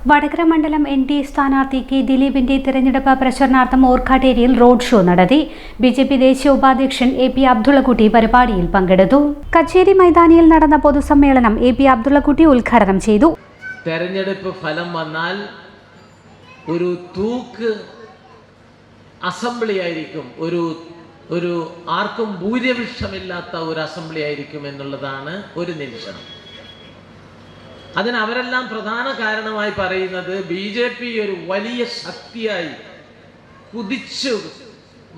വടകര മണ്ഡലം NDA സ്ഥാനാർത്ഥി K ദിലീപിന്റെ തിരഞ്ഞെടുപ്പ് പ്രചരണാർത്ഥം ഓർക്കാട്ടേരിയിൽ റോഡ് ഷോ നടത്തി. BJP ദേശീയ ഉപാധ്യക്ഷൻ AP അബ്ദുള്ളക്കുട്ടി പരിപാടിയിൽ പങ്കെടുത്തു. കച്ചേരി മൈതാനിയിൽ നടന്ന പൊതുസമ്മേളനം AP അബ്ദുള്ളക്കുട്ടി ഉദ്ഘാടനം ചെയ്തു. തെരഞ്ഞെടുപ്പ് ഫലം വന്നാൽ ഒരു തൂക്ക് അസംബ്ലി ആയിരിക്കും, ഒരു ആർക്കും ഭൂരിപക്ഷമില്ലാത്ത ഒരു അസംബ്ലി ആയിരിക്കും എന്നുള്ളതാണ് ഒരു നിരീക്ഷണം. അതിന് അവരെല്ലാം പ്രധാന കാരണമായി പറയുന്നത് BJP ഒരു വലിയ ശക്തിയായി കുതിച്ചു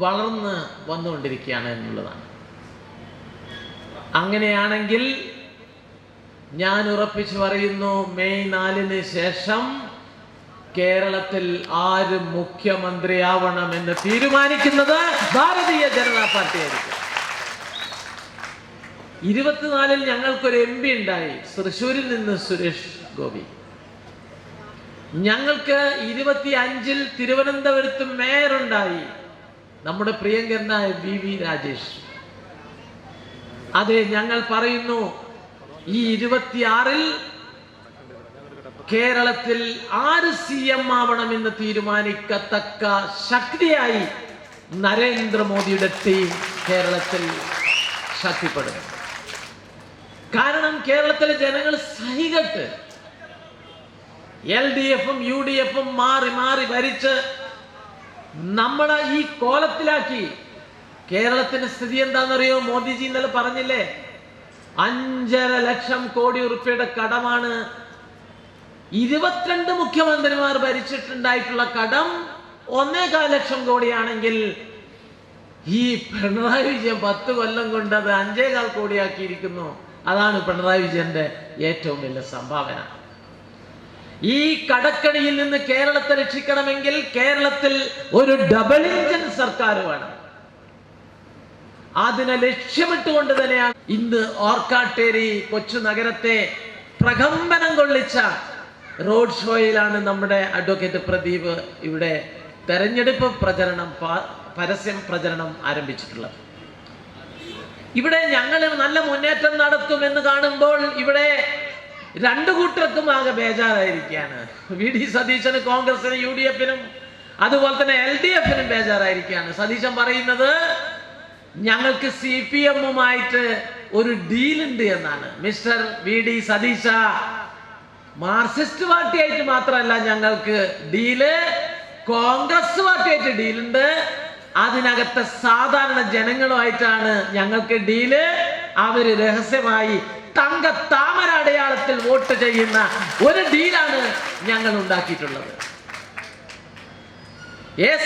വളർന്ന് വന്നുകൊണ്ടിരിക്കുകയാണ് എന്നുള്ളതാണ്. അങ്ങനെയാണെങ്കിൽ ഞാൻ ഉറപ്പിച്ചു പറയുന്നു, മെയ് 4-ന് ശേഷം കേരളത്തിൽ ആര് മുഖ്യമന്ത്രിയാവണമെന്ന് തീരുമാനിക്കുന്നത് ഭാരതീയ ജനതാ പാർട്ടി ആയിരിക്കും. 24-ൽ ഞങ്ങൾക്കൊരു MP ഉണ്ടായി, തൃശ്ശൂരിൽ നിന്ന് സുരേഷ് ഗോപി. ഞങ്ങൾക്ക് 25-ൽ തിരുവനന്തപുരത്ത് മേയറുണ്ടായി, നമ്മുടെ പ്രിയങ്കരനായ VV രാജേഷ്. അതെ, ഞങ്ങൾ പറയുന്നു, ഈ 26-ൽ കേരളത്തിൽ ആര് CM ആവണമെന്ന് തീരുമാനിക്കത്തക്ക ശക്തിയായി നരേന്ദ്രമോദിയുടെ ടീം കേരളത്തിൽ ശക്തിപ്പെടും. കാരണം കേരളത്തിലെ ജനങ്ങൾ സഹികെട്ട് LDF-ഉം UDF-ഉം മാറി മാറി ഭരിച്ച് നമ്മളെ ഈ കോലത്തിലാക്കി. കേരളത്തിന്റെ സ്ഥിതി എന്താണെന്നറിയോ? മോദിജി ഇന്നലെ പറഞ്ഞില്ലേ, 5.5 ലക്ഷം കോടി റുപ്യയുടെ കടമാണ്. 22 മുഖ്യമന്ത്രിമാർ ഭരിച്ചിട്ടുണ്ടായിട്ടുള്ള കടം 1.25 ലക്ഷം കോടിയാണെങ്കിൽ ഈ പിണറായി വിജയൻ 10 കൊല്ലം കൊണ്ട് അത് 5.25 കോടിയാക്കിയിരിക്കുന്നു. അതാണ് പിണറായി വിജയന്റെ ഏറ്റവും വലിയ സംഭാവന. ഈ കടക്കണിയിൽ നിന്ന് കേരളത്തെ രക്ഷിക്കണമെങ്കിൽ കേരളത്തിൽ ഒരു ഡബിൾ എഞ്ചിൻ സർക്കാർ വേണം. അതിനെ ലക്ഷ്യമിട്ടുകൊണ്ട് തന്നെയാണ് ഇന്ന് ഓർക്കാട്ടേരി കൊച്ചു നഗരത്തെ പ്രകമ്പനം കൊള്ളിച്ച റോഡ് ഷോയിലാണ് നമ്മുടെ അഡ്വക്കേറ്റ് പ്രദീപ് ഇവിടെ തെരഞ്ഞെടുപ്പ് പരസ്യം പ്രചരണം ആരംഭിച്ചിട്ടുള്ളത്. ഇവിടെ ഞങ്ങൾ നല്ല മുന്നേറ്റം നടത്തുമെന്ന് കാണുമ്പോൾ ഇവിടെ രണ്ടു കൂട്ടർക്കും ആകെ ബേജാറായിരിക്കുകയാണ്. VD സതീശന്, കോൺഗ്രസിനും UDF-നും അതുപോലെ തന്നെ LDF-നും ബേജാറായിരിക്കുകയാണ്. സതീശൻ പറയുന്നത് ഞങ്ങൾക്ക് CPM-ഉമായിട്ട് ഒരു ഡീലുണ്ട് എന്നാണ്. മിസ്റ്റർ VD സതീശ, മാർക്സിസ്റ്റ് പാർട്ടിയായിട്ട് മാത്രമല്ല ഞങ്ങൾക്ക് ഡീല്, കോൺഗ്രസ് പാർട്ടിയായിട്ട് ഡീലുണ്ട്. അതിനകത്തെ സാധാരണ ജനങ്ങളുമായിട്ടാണ് ഞങ്ങൾക്ക് ഡീല്. അവര് രഹസ്യമായി തങ്ക താമര അടയാളത്തിൽ വോട്ട് ചെയ്യുന്ന ഒരു ഡീലാണ് ഞങ്ങൾ ഉണ്ടാക്കിയിട്ടുള്ളത്.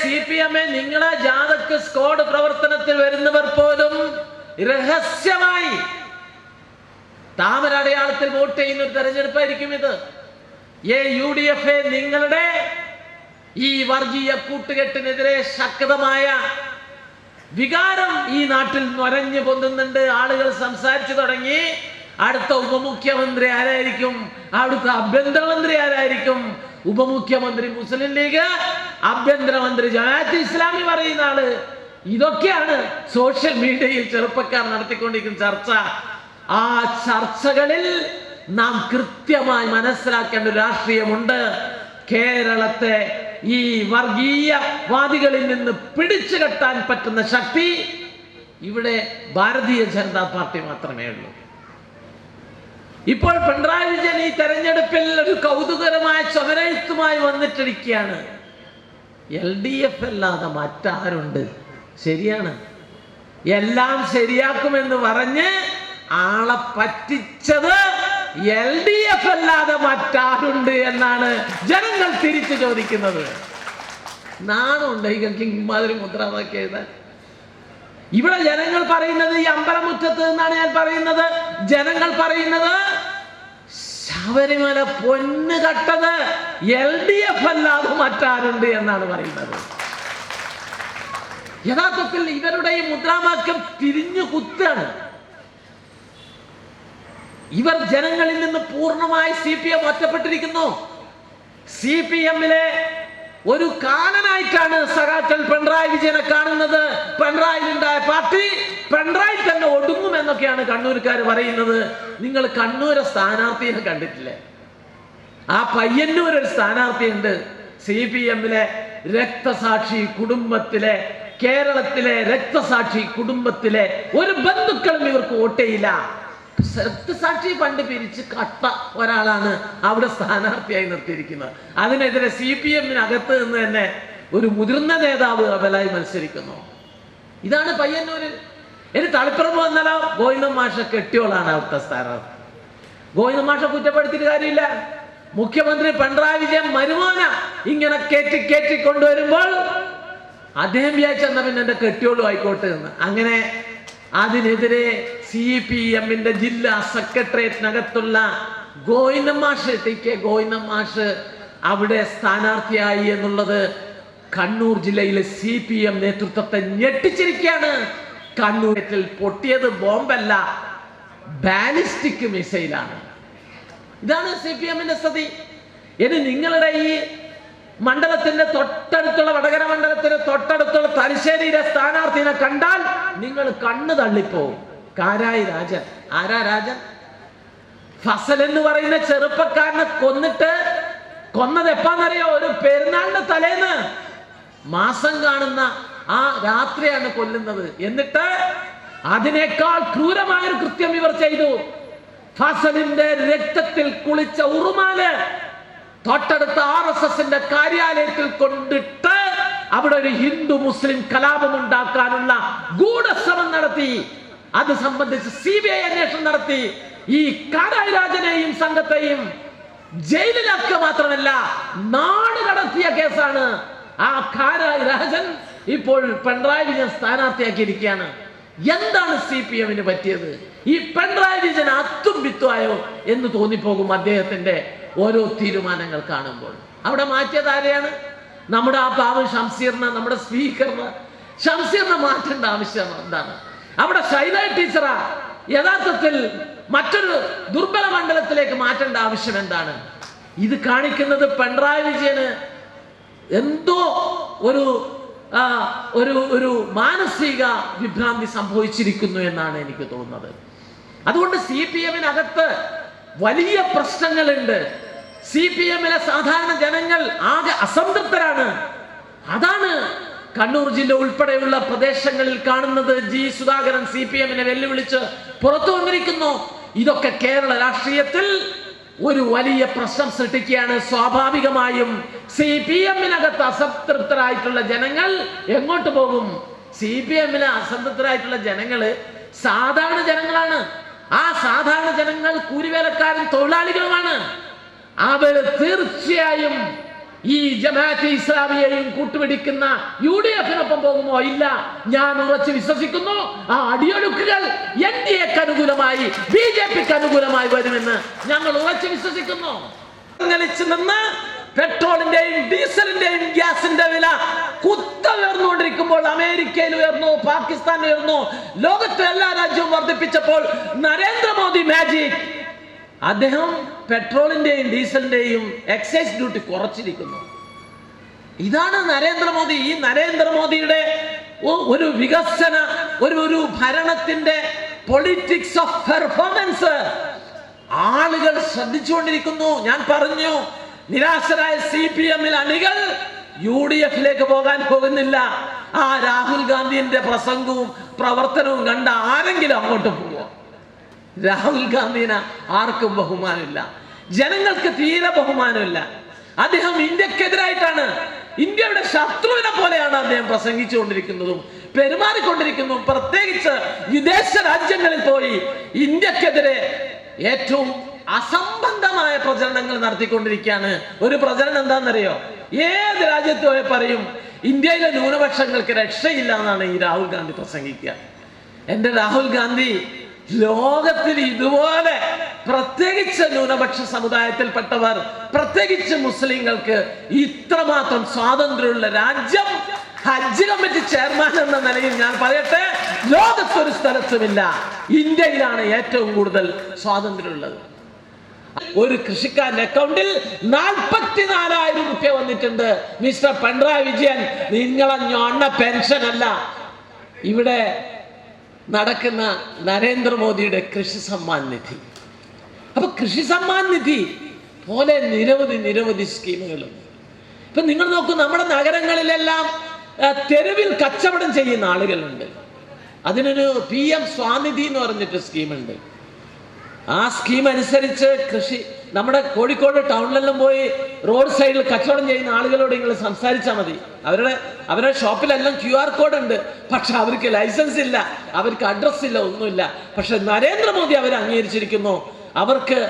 CPM-നെ നിങ്ങളെ ജാഥക്ക് സ്ക്വാഡ് പ്രവർത്തനത്തിൽ വരുന്നവർ പോലും രഹസ്യമായി താമര അടയാളത്തിൽ വോട്ട് ചെയ്യുന്ന ഒരു തെരഞ്ഞെടുപ്പായിരിക്കും ഇത്. UDF-നെ നിങ്ങളുടെ ഈ വർഗീയ കൂട്ടുകെട്ടിനെതിരെ ശക്തമായ വികാരം ഈ നാട്ടിൽ നൊരഞ്ഞു പൊന്തുന്നുണ്ട്. ആളുകൾ സംസാരിച്ചു തുടങ്ങി, അടുത്ത ഉപമുഖ്യമന്ത്രി ആരായിരിക്കും, അടുത്ത ആഭ്യന്തരമന്ത്രി ആരായിരിക്കും. ഉപമുഖ്യമന്ത്രി മുസ്ലിം ലീഗ്, ആഭ്യന്തരമന്ത്രി ജമാഅത്ത് ഇസ്ലാമി പറയുന്ന ആള്. ഇതൊക്കെയാണ് സോഷ്യൽ മീഡിയയിൽ ചെറുപ്പക്കാർ നടത്തിക്കൊണ്ടിരിക്കുന്ന ചർച്ച. ആ ചർച്ചകളിൽ നാം കൃത്യമായി മനസ്സിലാക്കേണ്ട ഒരു രാഷ്ട്രീയമുണ്ട്. കേരളത്തെ ഈ വർഗീയവാദികളിൽ നിന്ന് പിടിച്ചു കെട്ടാൻ പറ്റുന്ന ശക്തി ഇവിടെ ഭാരതീയ ജനതാ പാർട്ടി മാത്രമേ ഉള്ളൂ. ഇപ്പോൾ പിണറായി വിജയൻ ഈ തെരഞ്ഞെടുപ്പിൽ ഒരു കൗതുകരമായ ചുമരെഴുത്തുമായി വന്നിട്ടിരിക്കുകയാണ്. LDF അല്ലാതെ മറ്റാരുണ്ട്? ശരിയാണ്, എല്ലാം ശരിയാക്കുമെന്ന് പറഞ്ഞ് ആളെ പറ്റിച്ചത് LDF അല്ലാതെ മറ്റാരുണ്ട് എന്നാണ് ജനങ്ങൾ തിരിച്ചു ചോദിക്കുന്നത്. നാണുണ്ട് ഇമാതിരി മുദ്രാവാക്യം എഴുതാൻ? ഇവിടെ ജനങ്ങൾ പറയുന്നത്, ഈ അമ്പലമുറ്റത്ത് നിന്നാണ് ഞാൻ പറയുന്നത്, ജനങ്ങൾ പറയുന്നത് ശബരിമല പൊന്ന് കട്ടത് LDF അല്ലാതെ മറ്റാരുണ്ട് എന്നാണ് പറയുന്നത്. യഥാർത്ഥത്തിൽ ഇവരുടെ ഈ മുദ്രാവാക്യം തിരിഞ്ഞു കുത്താണ്. ഇവർ ജനങ്ങളിൽ നിന്ന് പൂർണ്ണമായി CPM ഒറ്റപ്പെട്ടിരിക്കുന്നു. CPM-ലെ ഒരു കാലനായിട്ടാണ് സഖാക്കൾ പിണറായി വിജയനെ കാണുന്നത്. പിണറായിലുണ്ടായ പാർട്ടി പിണറായി തന്നെ ഒടുങ്ങുമെന്നൊക്കെയാണ് കണ്ണൂർക്കാർ പറയുന്നത്. നിങ്ങൾ കണ്ണൂരെ സ്ഥാനാർത്ഥിയെ കണ്ടിട്ടില്ലേ? ആ പയ്യന്നൂർ ഒരു സ്ഥാനാർത്ഥിയുണ്ട്, CPM-ലെ രക്തസാക്ഷി കുടുംബത്തിലെ, കേരളത്തിലെ രക്തസാക്ഷി കുടുംബത്തിലെ ഒരു ബന്ധുക്കളും ഇവർക്ക് വോട്ട് ചെയ്യില്ല. രക്തസാക്ഷി ഫണ്ട് പിരിച്ച് കട്ട ഒരാളാണ് അവിടെ സ്ഥാനാർത്ഥിയായി നിർത്തിയിരിക്കുന്നത്. അതിനെതിരെ CPM-നകത്ത് നിന്ന് തന്നെ ഒരു മുതിർന്ന നേതാവ് അവലായി മത്സരിക്കുന്നു. ഇതാണ് പയ്യന്നൂരിൽ. ഇനി തളിപ്പറമ്പ് വന്നാലോ ഗോവിന്ദൻ മാഷ കെട്ടിയോളാണ് അവിടുത്തെ സ്ഥാനാർത്ഥി. ഗോവിന്ദൻ മാഷ കുറ്റപ്പെടുത്തിയിട്ട് കാര്യമില്ല. മുഖ്യമന്ത്രി പിണറായി വിജയൻ മരുമോന ഇങ്ങനെ കയറ്റി കൊണ്ടുവരുമ്പോൾ അദ്ദേഹം വിചാരിച്ച എന്നാ പിന്നെ എന്റെ കെട്ടിയോളും ആയിക്കോട്ടെ എന്ന്. അങ്ങനെ അതിനെതിരെ CPM-ന്റെ ജില്ലാ സെക്രട്ടേറിയറ്റിനകത്തുള്ള ഗോവിന്ദൻ മാഷ്, TK ഗോവിന്ദൻ മാഷ് അവിടെ സ്ഥാനാർത്ഥിയായി എന്നുള്ളത് കണ്ണൂർ ജില്ലയിലെ CPM നേതൃത്വത്തെ ഞെട്ടിച്ചിരിക്കുകയാണ്. കണ്ണൂരിൽ പൊട്ടിയത് ബോംബല്ല, ബാലിസ്റ്റിക് മിസൈലാണ്. ഇതാണ് CPM-ന്റെ സ്ഥിതി. ഇനി നിങ്ങളുടെ ഈ മണ്ഡലത്തിന്റെ തൊട്ടടുത്തുള്ള, വടകര മണ്ഡലത്തിന് തൊട്ടടുത്തുള്ള തലശ്ശേരിയിലെ സ്ഥാനാർത്ഥിനെ കണ്ടാൽ നിങ്ങൾ കണ്ണ് തള്ളിപ്പോവും. കാരായി രാജൻ. ആരാ രാജൻ? ഫസൽ എന്ന് പറയുന്ന ചെറുപ്പക്കാരനെ കൊന്നത് എപ്പാന്നറിയോ? ഒരു പെരുന്നാളിന്റെ തലേന്ന് മാസം കാണുന്ന ആ രാത്രിയാണ് കൊല്ലുന്നത്. എന്നിട്ട് അതിനേക്കാൾ ക്രൂരമായൊരു കൃത്യം ഇവർ ചെയ്തു. ഫസലിന്റെ രക്തത്തിൽ കുളിച്ച ഉറുമാല് തൊട്ടടുത്ത RSS-ന്റെ കാര്യാലയത്തിൽ കൊണ്ടിട്ട് അവിടെ ഒരു ഹിന്ദു മുസ്ലിം കലാപം ഉണ്ടാക്കാനുള്ള ഗൂഢശ്രമം നടത്തി. അത് സംബന്ധിച്ച് CBI അന്വേഷണം നടത്തി. ഈ കാരായി രാജനെയും സംഘത്തെയും ജയിലിലാക്കുക മാത്രമല്ല നാട് കടത്തിയ കേസാണ്. ആ കാരായി രാജൻ ഇപ്പോൾ പിണറായി വിജയൻ സ്ഥാനാർത്ഥിയാക്കിയിരിക്കുകയാണ്. എന്താണ് CPM-ന് പറ്റിയത്? ഈ പിണറായി വിജയൻ അത്തും വിത്തുമായോ എന്ന് തോന്നിപ്പോകും അദ്ദേഹത്തിന്റെ ഓരോ തീരുമാനങ്ങൾ കാണുമ്പോൾ. അവിടെ മാറ്റിയത് ആരെയാണ്? നമ്മുടെ ആ പാവം ഷംസീറിനെ, നമ്മുടെ സ്പീക്കറിന് ഷംസീറിനെ മാറ്റേണ്ട ആവശ്യം എന്താണ്? അവിടെ ശൈല ടീച്ചറാ യഥാർത്ഥത്തിൽ മറ്റൊരു ദുർബല മണ്ഡലത്തിലേക്ക് മാറ്റേണ്ട ആവശ്യം എന്താണ്? ഇത് കാണിക്കുന്നത് പിണറായി വിജയന് എന്തോ ഒരു മാനസിക വിഭ്രാന്തി സംഭവിച്ചിരിക്കുന്നു എന്നാണ് എനിക്ക് തോന്നുന്നത്. അതുകൊണ്ട് CPM-നകത്ത് വലിയ പ്രശ്നങ്ങളുണ്ട്. CPM-ലെ സാധാരണ ജനങ്ങൾ ആകെ അസംതൃപ്തരാണ്. അതാണ് കണ്ണൂർ ജില്ല ഉൾപ്പെടെയുള്ള പ്രദേശങ്ങളിൽ കാണുന്നത്. സുധാകരൻ CPM-നെ വെല്ലുവിളിച്ച് പുറത്തു വന്നിരിക്കുന്നു. ഇതൊക്കെ കേരള രാഷ്ട്രീയത്തിൽ ഒരു വലിയ പ്രശ്നം സൃഷ്ടിക്കുകയാണ്. സ്വാഭാവികമായും CPM-നകത്ത് അസംതൃപ്തരായിട്ടുള്ള ജനങ്ങൾ എങ്ങോട്ട് പോകും? CPM-ലെ അസംതൃപ്തരായിട്ടുള്ള ജനങ്ങള് സാധാരണ ജനങ്ങളാണ്. ആ സാധാരണ ജനങ്ങൾ കൂലിവേലക്കാരും തൊഴിലാളികളുമാണ്. അവര് തീർച്ചയായും ഈ ജമാഅത്തെ ഇസ്ലാമിയെയും കൂട്ടുപിടിക്കുന്ന UDF-നൊപ്പം പോകുമോ? ഇല്ല. ഞാൻ ഉറച്ചു വിശ്വസിക്കുന്നു ആ അടിയൊഴുക്കുകൾ NDA-ക്ക് അനുകൂലമായി, BJP-ക്ക് അനുകൂലമായി വരുമെന്ന് ഞങ്ങൾ ഉറച്ചു വിശ്വസിക്കുന്നു. നിന്ന് പെട്രോളിന്റെയും ഡീസലിന്റെയും ഗ്യാസിന്റെ വില കുത്തയുയർന്നുകൊണ്ടിരിക്കുമ്പോൾ അമേരിക്കയിൽ ഉയർന്നു, പാകിസ്ഥാൻ ഉയർന്നു, ലോകത്തെ എല്ലാ രാജ്യവും വർദ്ധിപ്പിച്ചപ്പോൾ നരേന്ദ്രമോദി മാജിക്, അദ്ദേഹം പെട്രോളിന്റെയും ഡീസലിന്റെയും എക്സൈസ് ഡ്യൂട്ടി കുറച്ചിരിക്കുന്നു. ഇതാണ് നരേന്ദ്രമോദി. ഈ നരേന്ദ്രമോദിയുടെ ഒരു വികസന ഒരു ഭരണത്തിന്റെ പൊളിറ്റിക്സ് ഓഫ് പെർഫോമൻസ് ആളുകൾ ശ്രദ്ധിച്ചുകൊണ്ടിരിക്കുന്നു. ഞാൻ പറഞ്ഞു, നിരാശരായ CPM-ൽ അണികൾ UDF-ലേക്ക് പോകാൻ പോകുന്നില്ല. ആ രാഹുൽ ഗാന്ധിന്റെ പ്രസംഗവും പ്രവർത്തനവും കണ്ട ആരെങ്കിലും അങ്ങോട്ട് പോവോ? രാഹുൽ ഗാന്ധിനെ ആർക്കും ബഹുമാനമില്ല, ജനങ്ങൾക്ക് തീരെ ബഹുമാനമില്ല. അദ്ദേഹം ഇന്ത്യക്കെതിരായിട്ടാണ്, ഇന്ത്യയുടെ ശത്രുവിനെ പോലെയാണ് അദ്ദേഹം പ്രസംഗിച്ചുകൊണ്ടിരിക്കുന്നതും പെരുമാറിക്കൊണ്ടിരിക്കുന്നതും. പ്രത്യേകിച്ച് വിദേശ രാജ്യങ്ങളിൽ പോയി ഇന്ത്യക്കെതിരെ ഏറ്റവും അസംബന്ധമായ പ്രചരണങ്ങൾ നടത്തിക്കൊണ്ടിരിക്കുകയാണ്. ഒരു പ്രചരണം എന്താണെന്നറിയോ? ഏത് രാജ്യത്ത് പോയി പറയും ഇന്ത്യയിലെ ന്യൂനപക്ഷങ്ങൾക്ക് രക്ഷയില്ല എന്നാണ് ഈ രാഹുൽ ഗാന്ധി പ്രസംഗിക്കുക. എന്റെ രാഹുൽ ഗാന്ധി, ലോകത്തിൽ ഇതുപോലെ പ്രത്യേകിച്ച് ന്യൂനപക്ഷ സമുദായത്തിൽപ്പെട്ടവർ, പ്രത്യേകിച്ച് മുസ്ലിങ്ങൾക്ക് ഇത്രമാത്രം സ്വാതന്ത്ര്യമുള്ള രാജ്യം ഹജ്ജ് കമ്മിറ്റി ചെയർമാൻ എന്ന നിലയിൽ ഞാൻ പറയട്ടെ, ലോകത്തൊരു സ്ഥലത്തുമില്ല. ഇന്ത്യയിലാണ് ഏറ്റവും കൂടുതൽ സ്വാതന്ത്ര്യമുള്ളത്. ഒരു കൃഷിക്കാരന്റെ അക്കൗണ്ടിൽ 44,000 രൂപ വന്നിട്ടുണ്ട്. മിസ്റ്റർ പിണറായി വിജയൻ, നിങ്ങളെ ഞൊണ്ണ പെൻഷൻ അല്ല ഇവിടെ നടക്കുന്ന നരേന്ദ്രമോദിയുടെ കൃഷി സമ്മാൻ നിധി. അപ്പൊ കൃഷി സമ്മാൻ നിധി പോലെ നിരവധി സ്കീമുകളുണ്ട്. ഇപ്പം നിങ്ങൾ നോക്കൂ, നമ്മുടെ നഗരങ്ങളിലെല്ലാം തെരുവിൽ കച്ചവടം ചെയ്യുന്ന ആളുകളുണ്ട്. അതിനൊരു PM സ്വാനിധി എന്ന് പറഞ്ഞിട്ട് സ്കീമുണ്ട്. ആ സ്കീം അനുസരിച്ച് നമ്മുടെ കോഴിക്കോട് ടൗണിലെല്ലാം പോയി റോഡ് സൈഡിൽ കച്ചവടം ചെയ്യുന്ന ആളുകളോട് നിങ്ങൾ സംസാരിച്ചാൽ മതി. അവരുടെ ഷോപ്പിലെല്ലാം QR കോഡ് ഉണ്ട്, പക്ഷെ അവർക്ക് ലൈസൻസ് ഇല്ല, അവർക്ക് അഡ്രസ് ഇല്ല, ഒന്നുമില്ല. പക്ഷെ നരേന്ദ്രമോദി അവർ അംഗീകരിച്ചിരിക്കുന്നു. അവർക്ക്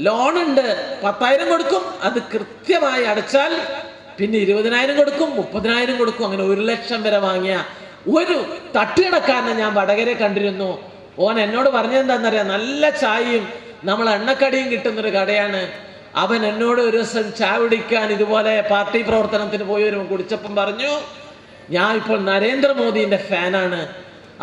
ലോണുണ്ട്, 10,000 കൊടുക്കും, അത് കൃത്യമായി അടച്ചാൽ പിന്നെ 20,000 കൊടുക്കും, 30,000 കൊടുക്കും, അങ്ങനെ 1 ലക്ഷം വരെ വാങ്ങിയ ഒരു തട്ടുകടക്കാരനെ ഞാൻ വടകരെ കണ്ടിരുന്നു. ഓൻ എന്നോട് പറഞ്ഞതെന്താണെന്നറിയാം, നല്ല ചായയും നമ്മൾ എണ്ണക്കടിയും കിട്ടുന്നൊരു കടയാണ്. അവൻ എന്നോട് ഒരു ദിവസം ചായ കുടിക്കാൻ ഇതുപോലെ പാർട്ടി പ്രവർത്തനത്തിന് പോയി വരുമ്പോൾ കുടിച്ചപ്പം പറഞ്ഞു, ഞാൻ ഇപ്പോൾ നരേന്ദ്രമോദിന്റെ ഫാനാണ്.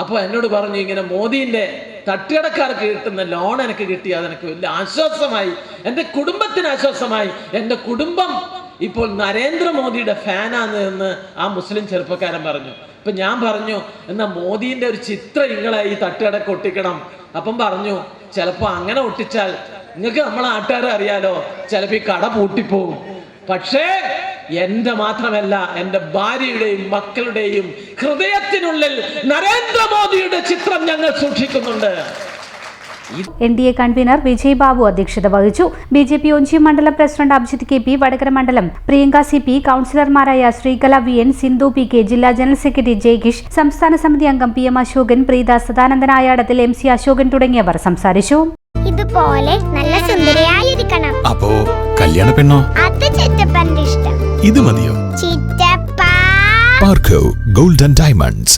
അപ്പോൾ എന്നോട് പറഞ്ഞു, ഇങ്ങനെ മോദീൻ്റെ തട്ടുകടക്കാർക്ക് കിട്ടുന്ന ലോൺ എനിക്ക് കിട്ടി, അതെനിക്ക് വലിയ ആശ്വാസമായി, എൻ്റെ കുടുംബത്തിന് ആശ്വാസമായി, എൻ്റെ കുടുംബം ഇപ്പോൾ നരേന്ദ്രമോദിയുടെ ഫാനാണ് എന്ന് ആ മുസ്ലിം ചെറുപ്പക്കാരൻ പറഞ്ഞു. ഇപ്പൊ ഞാൻ പറഞ്ഞു, എന്നാ മോദീന്റെ ഒരു ചിത്രം നിങ്ങളെ ഈ തട്ടുകടക്ക് ഒട്ടിക്കണം. അപ്പം പറഞ്ഞു, ചിലപ്പോൾ അങ്ങനെ ഒട്ടിച്ചാൽ നിങ്ങൾക്ക് നമ്മളെ നാട്ടുകാരെ അറിയാലോ, ചിലപ്പോൾ ഈ കട പൂട്ടിപ്പോകും. പക്ഷേ എൻ്റെ മാത്രമല്ല, എൻ്റെ ഭാര്യയുടെയും മക്കളുടെയും ഹൃദയത്തിനുള്ളിൽ നരേന്ദ്രമോദിയുടെ ചിത്രം ഞങ്ങൾ സൂക്ഷിക്കുന്നുണ്ട്. NDA കൺവീനർ വിജയ് ബാബു അധ്യക്ഷത വഹിച്ചു. BJP ഒഞ്ചി മണ്ഡലം പ്രസിഡന്റ് അഭിജിത്ത് KP, വടകര മണ്ഡലം പ്രിയങ്ക CP, കൌൺസിലർമാരായ ശ്രീകല VN, സിന്ധു PK, ജില്ലാ ജനറൽ സെക്രട്ടറി ജയ്കിഷ്, സംസ്ഥാന സമിതി അംഗം PM അശോകൻ, പ്രീത സദാനന്ദൻ ആയാടത്തിൽ, MC അശോകൻ തുടങ്ങിയവർ സംസാരിച്ചു. ഇതുപോലെ നല്ല സുന്ദരിയായിരിക്കണം. അപ്പോ കല്യാണ പെണ്ണോ? അത് ചിറ്റപ്പന്റെ ഇഷ്ടം. ഇത് മതിയോ? ചിറ്റപ്പ. പാർക്കോ ഗോൾഡൻ ഡയമണ്ട്സ്.